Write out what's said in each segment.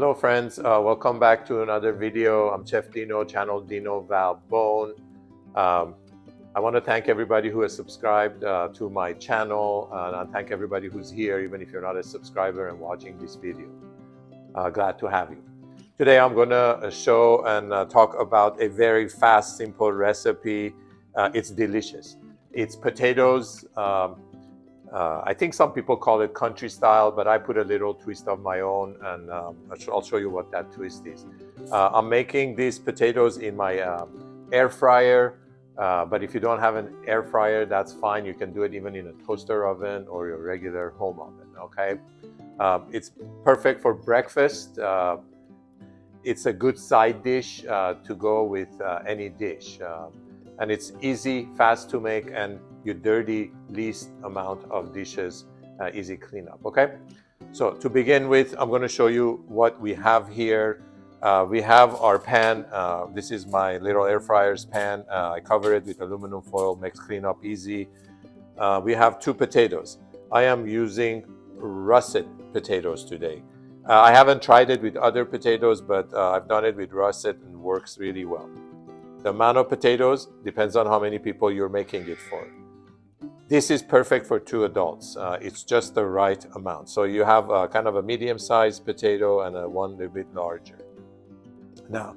Hello friends, welcome back to another video. I'm Chef Dino, channel dinovalbone. I want to thank everybody who has subscribed to my channel, and I thank everybody who's here, even if you're not a subscriber and watching this video. Glad to have you. Today I'm going to show and talk about a very fast, simple recipe. It's delicious. It's potatoes. I think some people call it country style, but I put a little twist of my own, and I'll show you what that twist is. I'm making these potatoes in my air fryer, but if you don't have an air fryer, that's fine. You can do it even in a toaster oven or your regular home oven, okay? It's perfect for breakfast. It's a good side dish to go with any dish. And it's easy, fast to make, and you dirty least amount of dishes, easy cleanup, okay? So to begin with, I'm going to show you what we have here. We have our pan. This is my little air fryer's pan. I cover it with aluminum foil, makes cleanup easy. We have 2 potatoes. I am using russet potatoes today. I haven't tried it with other potatoes, but I've done it with russet and works really well. The amount of potatoes depends on how many people you're making it for. This is perfect for 2 adults. It's just the right amount. So you have kind of a medium-sized potato and one a little bit larger. Now,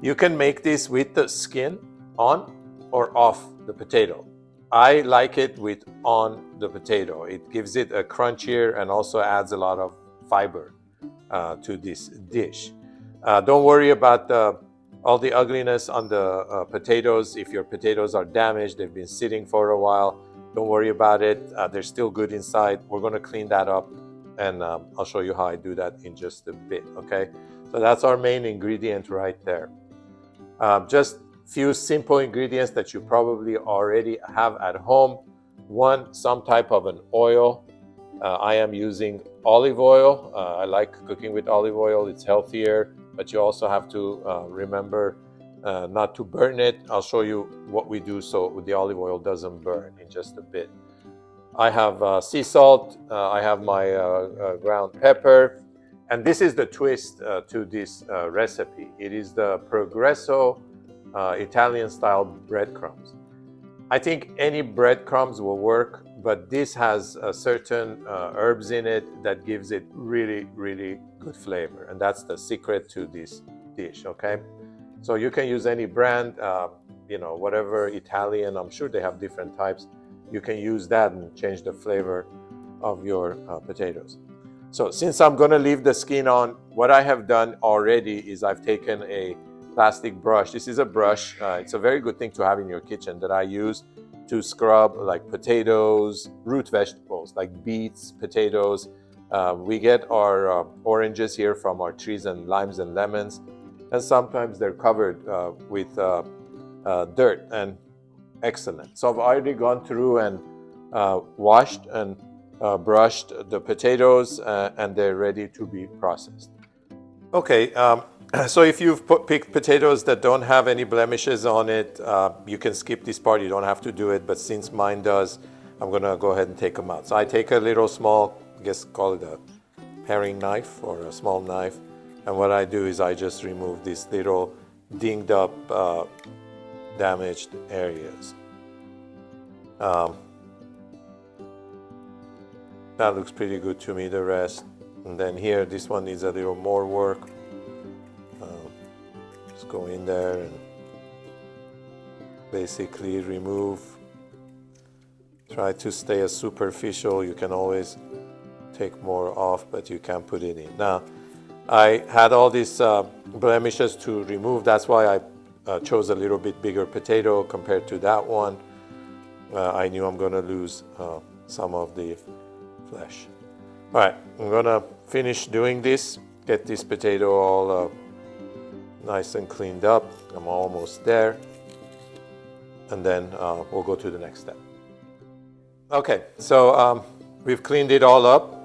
you can make this with the skin on or off the potato. I like it with on the potato. It gives it a crunchier and also adds a lot of fiber to this dish. Don't worry about all the ugliness on the potatoes. If your potatoes are damaged, they've been sitting for a while, don't worry about it. They're still good inside. We're going to clean that up, and I'll show you how I do that in just a bit, okay? So that's our main ingredient right there. Just few simple ingredients that you probably already have at home. One, some type of an oil. I am using olive oil. I like cooking with olive oil. It's healthier, but you also have to remember not to burn it. I'll show you what we do so the olive oil doesn't burn in just a bit. I have sea salt. I have my ground pepper. And this is the twist to this recipe. It is the Progresso Italian style breadcrumbs. I think any breadcrumbs will work, but this has certain herbs in it that gives it really, really good flavor. And that's the secret to this dish, okay? So you can use any brand, you know, whatever Italian, I'm sure they have different types. You can use that and change the flavor of your potatoes. So since I'm gonna leave the skin on, what I have done already is I've taken a plastic brush. This is a brush. It's a very good thing to have in your kitchen that I use to scrub like potatoes, root vegetables like beets, potatoes. We get our oranges here from our trees and limes and lemons, and sometimes they're covered with dirt, and excellent. So I've already gone through and washed and brushed the potatoes, and they're ready to be processed. Okay, so if you've picked potatoes that don't have any blemishes on it, you can skip this part. You don't have to do it, but since mine does, I'm gonna go ahead and take them out. So I take a little small, I guess call it a paring knife or a small knife, and what I do is I just remove these little dinged up, damaged areas. That looks pretty good to me, the rest. And then here, this one needs a little more work. Just go in there and basically remove. Try to stay as superficial. You can always take more off, but you can't put it in. Now, I had all these blemishes to remove. That's why I chose a little bit bigger potato compared to that one. I knew I'm gonna lose some of the flesh. All right, I'm gonna finish doing this, get this potato all nice and cleaned up. I'm almost there. And then we'll go to the next step. Okay, so we've cleaned it all up.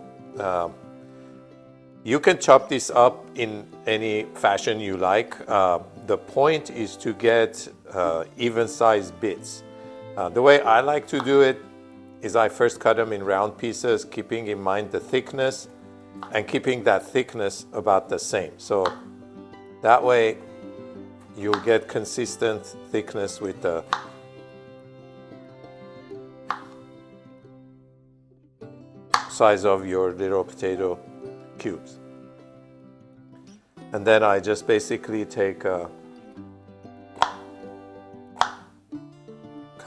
You can chop this up in any fashion you like. The point is to get even-sized bits. The way I like to do it is I first cut them in round pieces, keeping in mind the thickness and keeping that thickness about the same. So that way you'll get consistent thickness with the size of your little potato cubes. And then I just basically take cut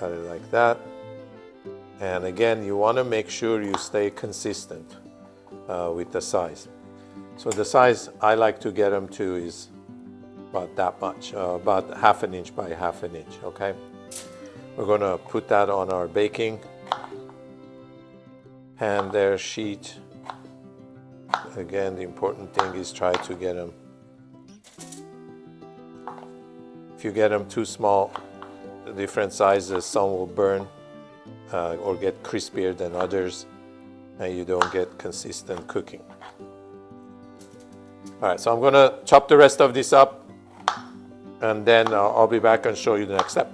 it like that. And again, you want to make sure you stay consistent with the size. So the size I like to get them to is about that much, about 1/2 inch by 1/2 inch, okay? We're going to put that on our baking pan there, sheet. Again, the important thing is try to get them, if you get them too small, different sizes, some will burn or get crispier than others, and you don't get consistent cooking. All right, so I'm going to chop the rest of this up, and then I'll be back and show you the next step.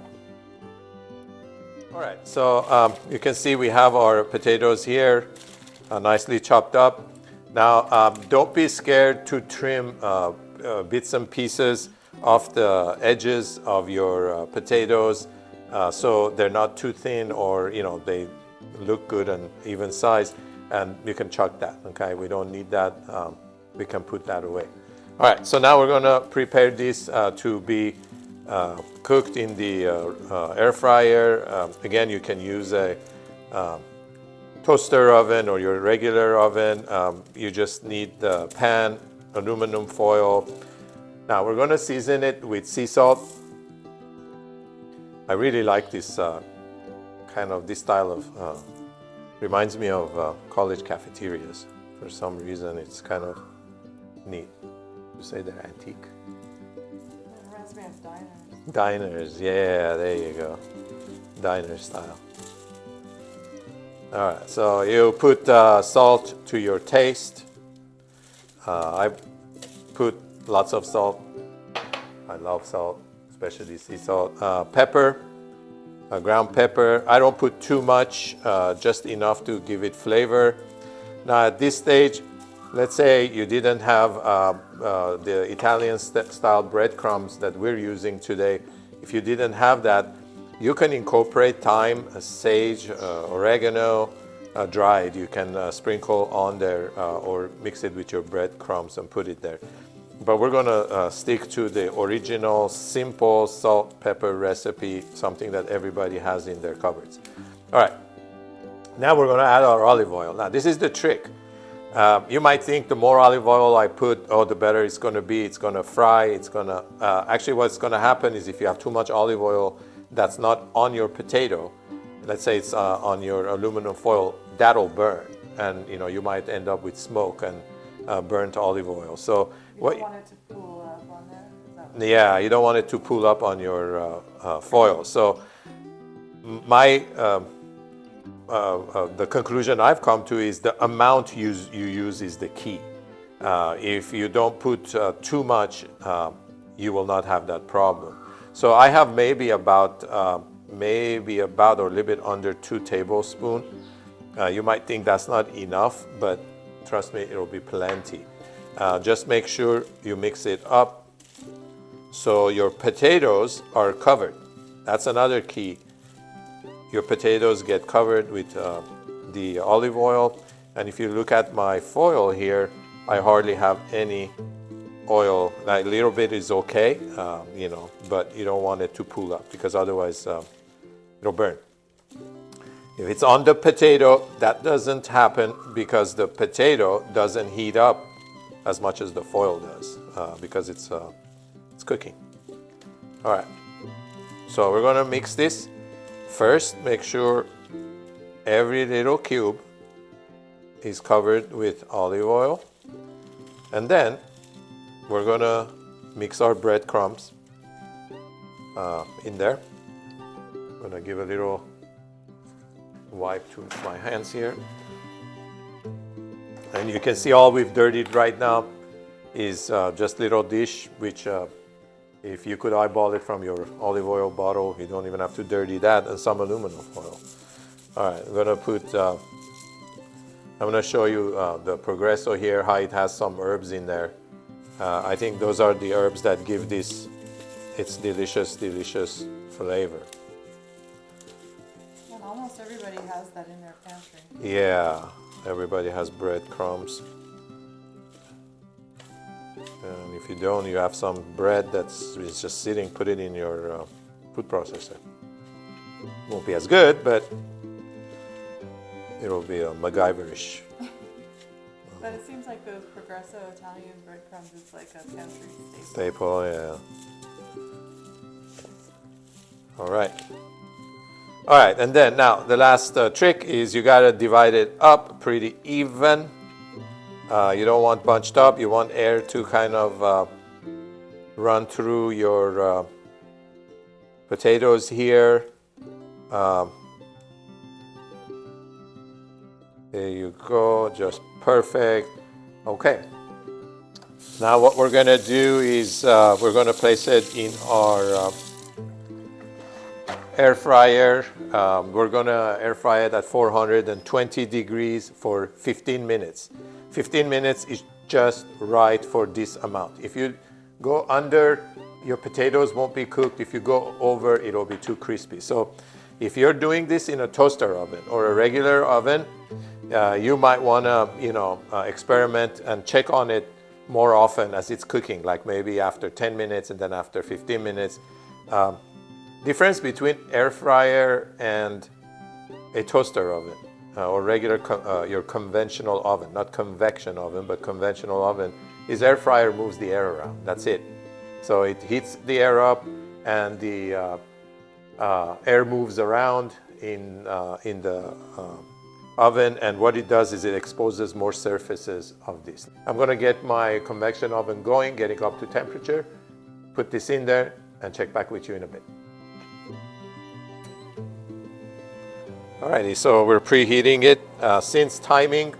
All right, so you can see we have our potatoes here, nicely chopped up. Now, don't be scared to trim bits and pieces off the edges of your potatoes so they're not too thin, or they look good and even size, and you can chuck that, okay? We don't need that. We can put that away. All right, so now we're going to prepare this to be cooked in the air fryer. Again, you can use a toaster oven or your regular oven. You just need the pan, aluminum foil. Now we're going to season it with sea salt. I really like this this style of, reminds me of college cafeterias. For some reason, it's kind of neat. You say they're antique? It reminds me of diners. Diners, yeah, there you go. Diner style. All right, so you put salt to your taste. I put lots of salt. I love salt, especially sea salt. Pepper, ground pepper. I don't put too much, just enough to give it flavor. Now at this stage, let's say you didn't have the Italian style breadcrumbs that we're using today. If you didn't have that, you can incorporate thyme, sage, oregano, dried. You can sprinkle on there or mix it with your breadcrumbs and put it there. But we're gonna stick to the original simple salt pepper recipe, something that everybody has in their cupboards. All right, now we're gonna add our olive oil. Now this is the trick. You might think the more olive oil I put, the better it's gonna be. It's gonna fry, it's gonna, actually what's gonna happen is if you have too much olive oil that's not on your potato, let's say it's on your aluminum foil, that'll burn. And you might end up with smoke and burnt olive oil. So you don't want it to pool up on there? Yeah, you don't want it to pool up on your foil. So my the conclusion I've come to is the amount you use is the key. If you don't put too much, you will not have that problem. So I have maybe about or a little bit under 2 tablespoons. You might think that's not enough, but trust me, it'll be plenty. Just make sure you mix it up so your potatoes are covered. That's another key. Your potatoes get covered with the olive oil. And if you look at my foil here, I hardly have any oil. Like a little bit is okay, but you don't want it to pool up because otherwise it'll burn. If it's on the potato, that doesn't happen because the potato doesn't heat up as much as the foil does because it's cooking. All right, so we're gonna mix this. First, make sure every little cube is covered with olive oil. And then we're gonna mix our breadcrumbs in there. I'm gonna give a little wipe to my hands here. And you can see all we've dirtied right now is just little dish, which if you could eyeball it from your olive oil bottle, you don't even have to dirty that, and some aluminum foil. All right, I'm gonna put I'm going to show you the Progresso here, how it has some herbs in there. I think those are the herbs that give this its delicious, delicious flavor. And almost everybody has that in their pantry. Yeah, everybody has bread crumbs. And if you don't, you have some bread that's just sitting, put it in your food processor. Won't be as good, but it'll be MacGyverish. But it seems like those Progresso Italian Bread Crumbs is like a pantry staple. Staple, yeah. All right. All right, and then now the last trick is you got to divide it up pretty even. You don't want bunched up. You want air to kind of run through your potatoes here. There you go, just perfect. Okay. Now what we're gonna do is we're gonna place it in our air fryer. We're gonna air fry it at 420 degrees for 15 minutes. 15 minutes is just right for this amount. If you go under, your potatoes won't be cooked. If you go over, it'll be too crispy. So if you're doing this in a toaster oven or a regular oven, you might want to, experiment and check on it more often as it's cooking, like maybe after 10 minutes and then after 15 minutes. Difference between air fryer and a toaster oven or regular your conventional oven, not convection oven, but conventional oven, is air fryer moves the air around. That's it. So it heats the air up and the air moves around in the oven, and what it does is it exposes more surfaces of this. I'm going to get my convection oven going, getting up to temperature, put this in there, and check back with you in a bit. Alrighty, so we're preheating it. Since timing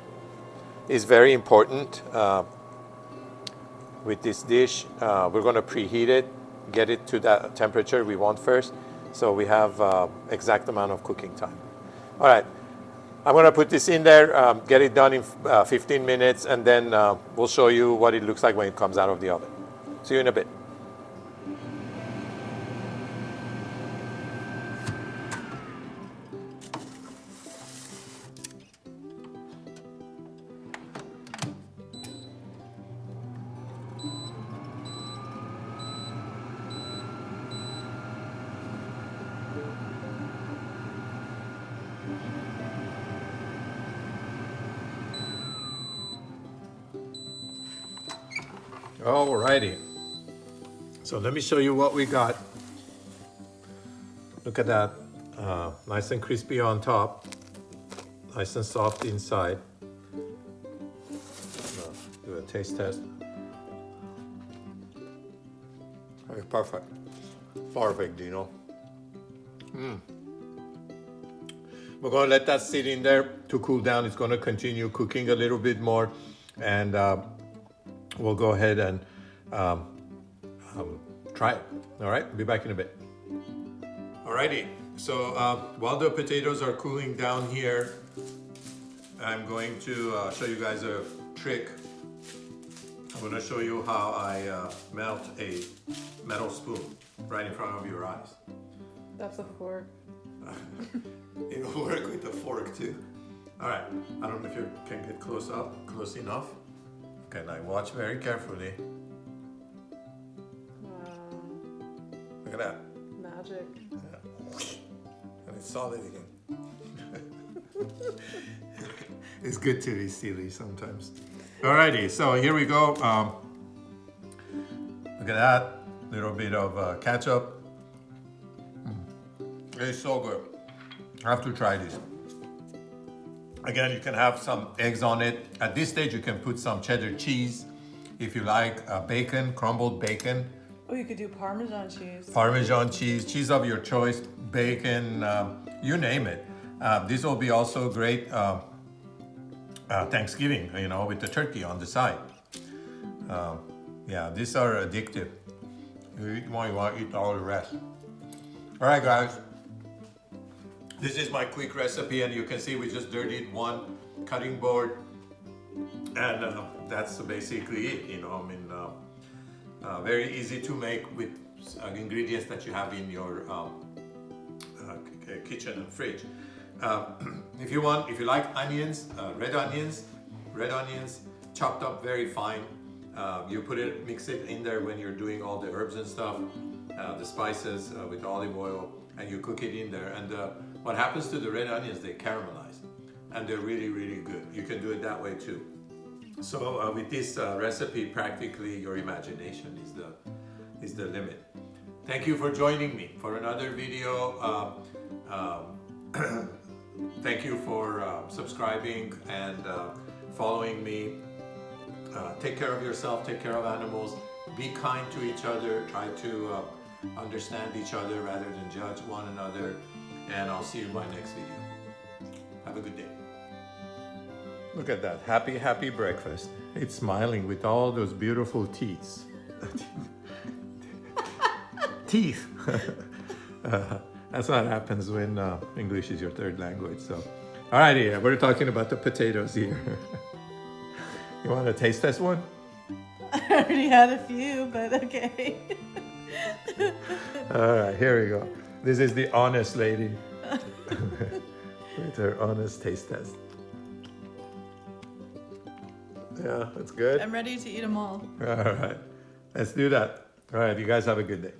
is very important with this dish, we're going to preheat it, get it to that temperature we want first, so we have exact amount of cooking time. All right, I'm going to put this in there, get it done in 15 minutes, and then we'll show you what it looks like when it comes out of the oven. See you in a bit. Alrighty, so let me show you what we got. Look at that, nice and crispy on top, nice and soft inside. Do a taste test. Okay, perfect. Perfect, Dino. We're going to let that sit in there to cool down. It's going to continue cooking a little bit more, and we'll go ahead and try it. All right, be back in a bit. Alrighty, so while the potatoes are cooling down here, I'm going to show you guys a trick. I'm going to show you how I melt a metal spoon right in front of your eyes. That's a fork. It'll work with a fork too. All right, I don't know if you can get close enough. Okay, now watch very carefully. Look at that. Magic. Yeah. And it's solid again. It's good to be silly sometimes. Alrighty, so here we go. Look at that. Little bit of ketchup. It's so good. I have to try this. Again, you can have some eggs on it. At this stage, you can put some cheddar cheese. If you like bacon, crumbled bacon. Oh, you could do Parmesan cheese. Parmesan cheese, cheese of your choice, bacon, you name it. This will be also great Thanksgiving, with the turkey on the side. Yeah, these are addictive. You eat one, you want to eat all the rest. All right, guys. This is my quick recipe, and you can see we just dirtied 1 cutting board, and that's basically it. You know, I mean, very easy to make with ingredients that you have in your kitchen and fridge. If you like onions, red onions, chopped up very fine. You mix it in there when you're doing all the herbs and stuff, the spices with olive oil, and you cook it in there. And what happens to the red onions? They caramelize, and they're really, really good. You can do it that way too. So with this recipe, practically your imagination is the limit. Thank you for joining me for another video. Thank you for subscribing and following me. Take care of yourself, take care of animals, be kind to each other, try to understand each other rather than judge one another, and I'll see you in my next video. Have a good day. Look at that, happy breakfast. It's smiling with all those beautiful teeth. Teeth. That's what happens when English is your third language. So, all right, yeah, we're talking about the potatoes here. You want to taste test one? I already had a few, but okay. All right, here we go. This is the honest lady with her honest taste test. Yeah, that's good. I'm ready to eat them all. All right, let's do that. All right, you guys have a good day.